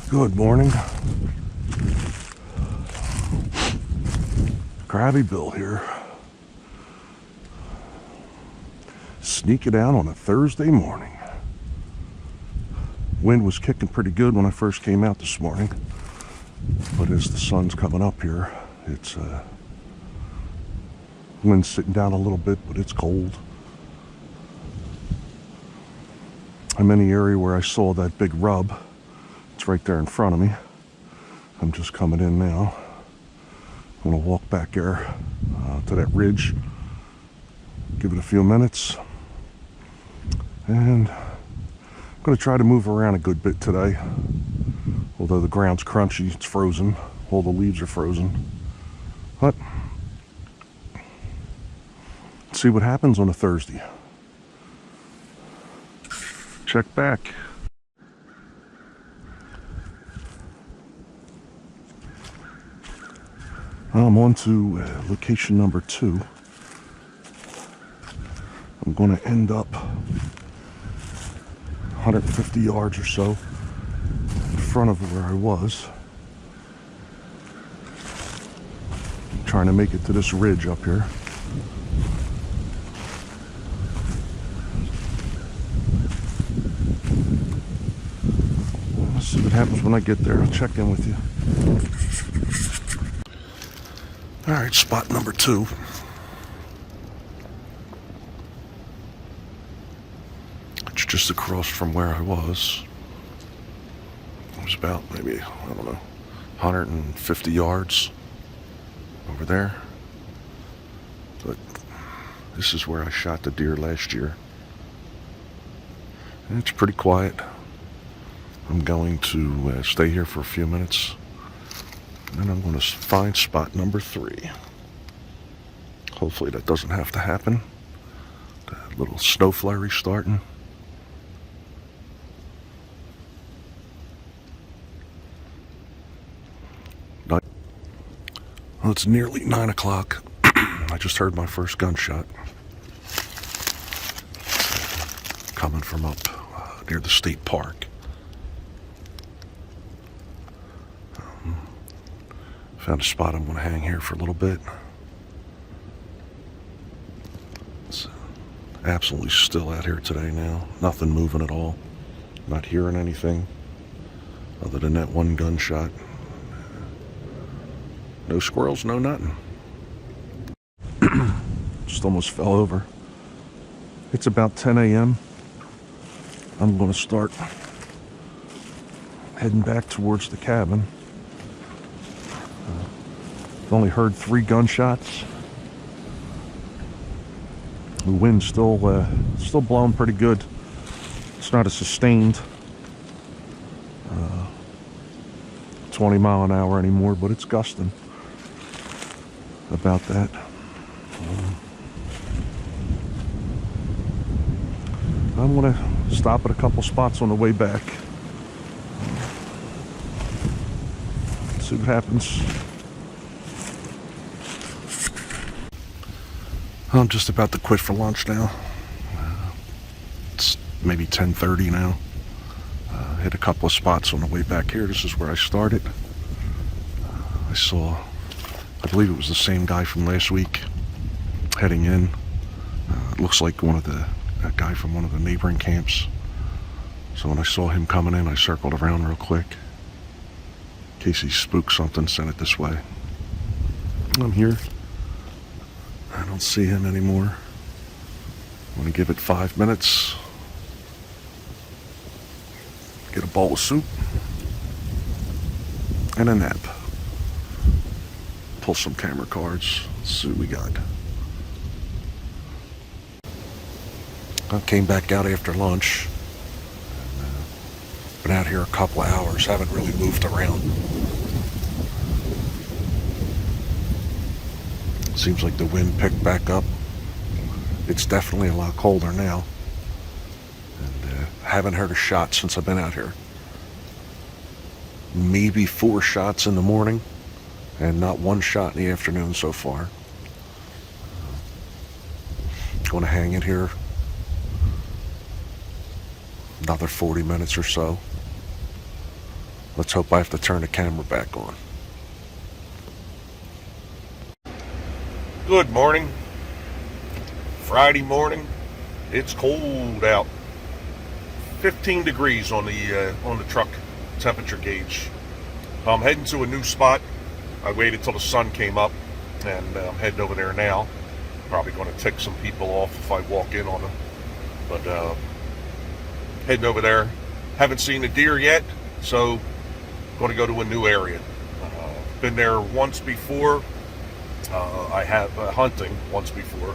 Good morning. Crabby Bill here. Sneaking out on a Thursday morning. Wind was kicking pretty good when I first came out this morning, but as the sun's coming up here, it's wind's sitting down a little bit, but it's cold. I'm in the area where I saw that big rub. It's right there in front of me. I'm just coming in now. I'm going to walk back there to that ridge, give it a few minutes, and I'm going to try to move around a good bit today. Although the ground's crunchy, it's frozen, all the leaves are frozen. But let's see what happens on a Thursday. Check back. I'm on to location number 2. I'm going to end up 150 yards or so in front of where I was. I'm trying to make it to this ridge up here. Let's see what happens when I get there. I'll check in with you. All right, spot number 2. It's just across from where I was. It was about maybe, I don't know, 150 yards over there. But this is where I shot the deer last year. And it's pretty quiet. I'm going to stay here for a few minutes. And I'm going to find spot number 3. Hopefully that doesn't have to happen. That little snow flurry starting. Well, it's nearly 9 o'clock. I just heard my first gunshot. Coming from up near the state park. Found a spot I'm going to hang here for a little bit. It's absolutely still out here today now. Nothing moving at all. Not hearing anything other than that one gunshot. No squirrels, no nothing. Just almost fell over. It's about 10 a.m. I'm going to start heading back towards the cabin. I've only heard 3 gunshots. The wind's still blowing pretty good. It's not a sustained 20 mile an hour anymore, but it's gusting about that. I'm going to stop at a couple spots on the way back. See what happens. I'm just about to quit for lunch now. It's maybe 10:30 now. Hit a couple of spots on the way back here. This is where I started. I saw, I believe it was the same guy from last week heading in. It looks like that guy from one of the neighboring camps. So when I saw him coming in, I circled around real quick. In case he spooked something, sent it this way. I'm here. I don't see him anymore. I'm going to give it 5 minutes. Get a bowl of soup. And a nap. Pull some camera cards. See what we got. I came back out after lunch. Been out here a couple of hours. Haven't really moved around. Seems like the wind picked back up. It's definitely a lot colder now. And haven't heard a shot since I've been out here. Maybe 4 shots in the morning and not 1 shot in the afternoon so far. Going to hang in here another 40 minutes or so. Let's hope I have to turn the camera back on. Good morning. Friday morning. It's cold out. 15 degrees on the truck temperature gauge. I'm heading to a new spot. I waited till the sun came up, and I'm heading over there now. Probably going to tick some people off if I walk in on them. But heading over there. Haven't seen a deer yet, so going to go to a new area. Been there once before. I have hunting once before,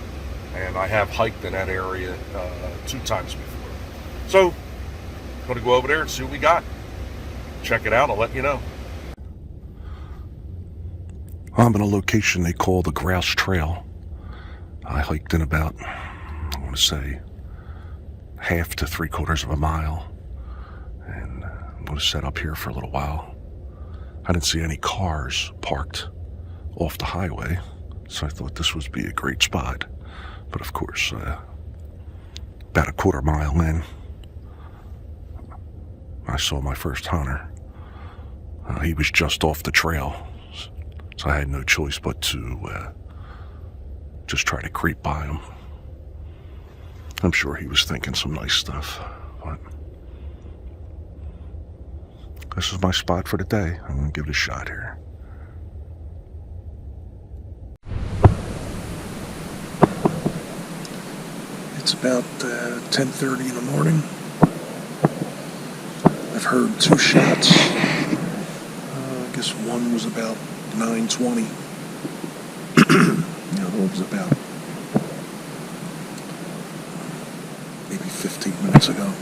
and I have hiked in that area 2 times before. So, going to go over there and see what we got. Check it out. I'll let you know. I'm in a location they call the Grouse Trail. I hiked in about, I want to say, 1/2 to 3/4 of a mile, and I'm going to set up here for a little while. I didn't see any cars parked off the highway, so I thought this would be a great spot. But of course, about a 1/4 mile in, I saw my first hunter. He was just off the trail, so I had no choice but to just try to creep by him. I'm sure he was thinking some nice stuff, but this is my spot for the day. I'm going to give it a shot here. It's about 10:30 in the morning. I've heard 2 shots. I guess one was about 9:20. The other one was about maybe 15 minutes ago.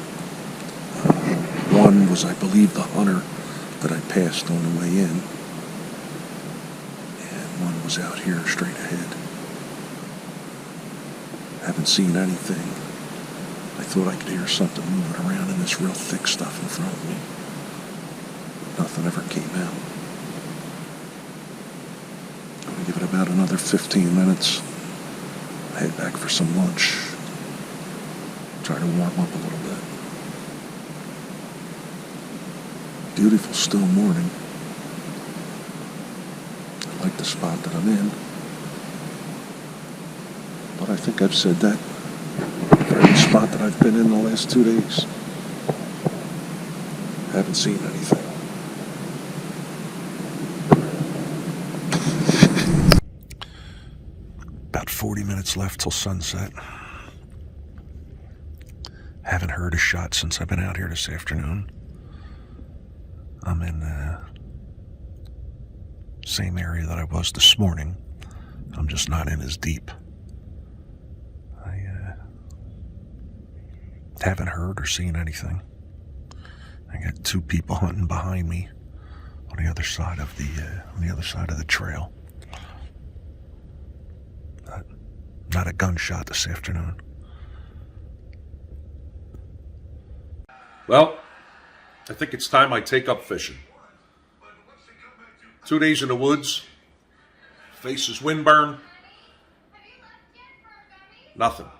One was, I believe, the hunter that I passed on the way in. And one was out here straight ahead. Haven't seen anything. I thought I could hear something moving around in this real thick stuff in front of me. But nothing ever came out. I'm going to give it about another 15 minutes. Head back for some lunch. Try to warm up a little bit. Beautiful still morning. I like the spot that I'm in. But I think I've said that for every spot that I've been in the last 2 days. Haven't seen anything. About 40 minutes left till sunset. Haven't heard a shot since I've been out here this afternoon. I'm in the same area that I was this morning. I'm just not in as deep. Haven't heard or seen anything. I got 2 people hunting behind me on the other side of the trail. Not a gunshot this afternoon. Well, I think it's time I take up fishing. 2 days in the woods. Face is windburn. Nothing.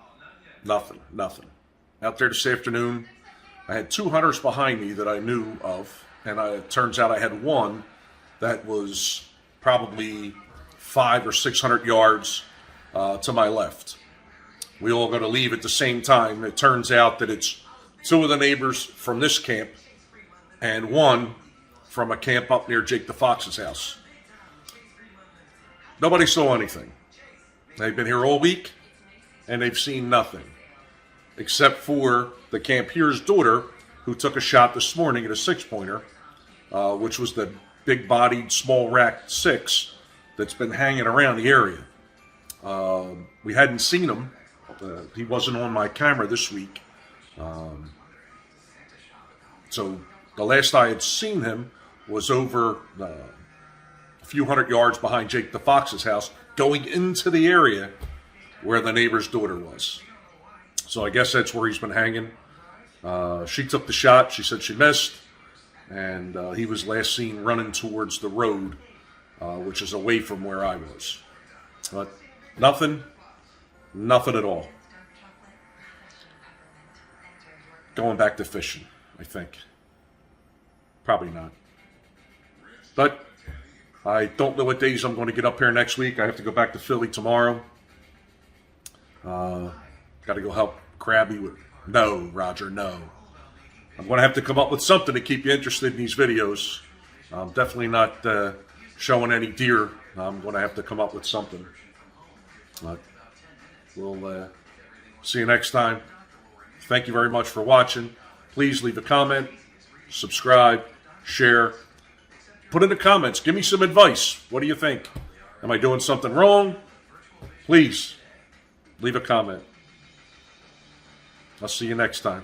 Out there this afternoon, I had 2 hunters behind me that I knew of, and it turns out I had one that was probably 500 or 600 yards to my left. We all got to leave at the same time. It turns out that it's 2 of the neighbors from this camp and 1 from a camp up near Jake the Fox's house. Nobody saw anything. They've been here all week, and they've seen nothing. Except for the campier's daughter, who took a shot this morning at a 6-pointer, which was the big-bodied, small-racked 6 that's been hanging around the area. We hadn't seen him. He wasn't on my camera this week. So the last I had seen him was over a few hundred yards behind Jake the Fox's house, going into the area where the neighbor's daughter was. So I guess that's where he's been hanging. She took the shot. She said she missed. And he was last seen running towards the road, which is away from where I was. But nothing at all. Going back to fishing, I think. Probably not. But I don't know what days I'm going to get up here next week. I have to go back to Philly tomorrow. Got to go help Crabby with... No, Roger, no. I'm going to have to come up with something to keep you interested in these videos. I'm definitely not showing any deer. I'm going to have to come up with something. But we'll see you next time. Thank you very much for watching. Please leave a comment, subscribe, share. Put in the comments. Give me some advice. What do you think? Am I doing something wrong? Please leave a comment. I'll see you next time.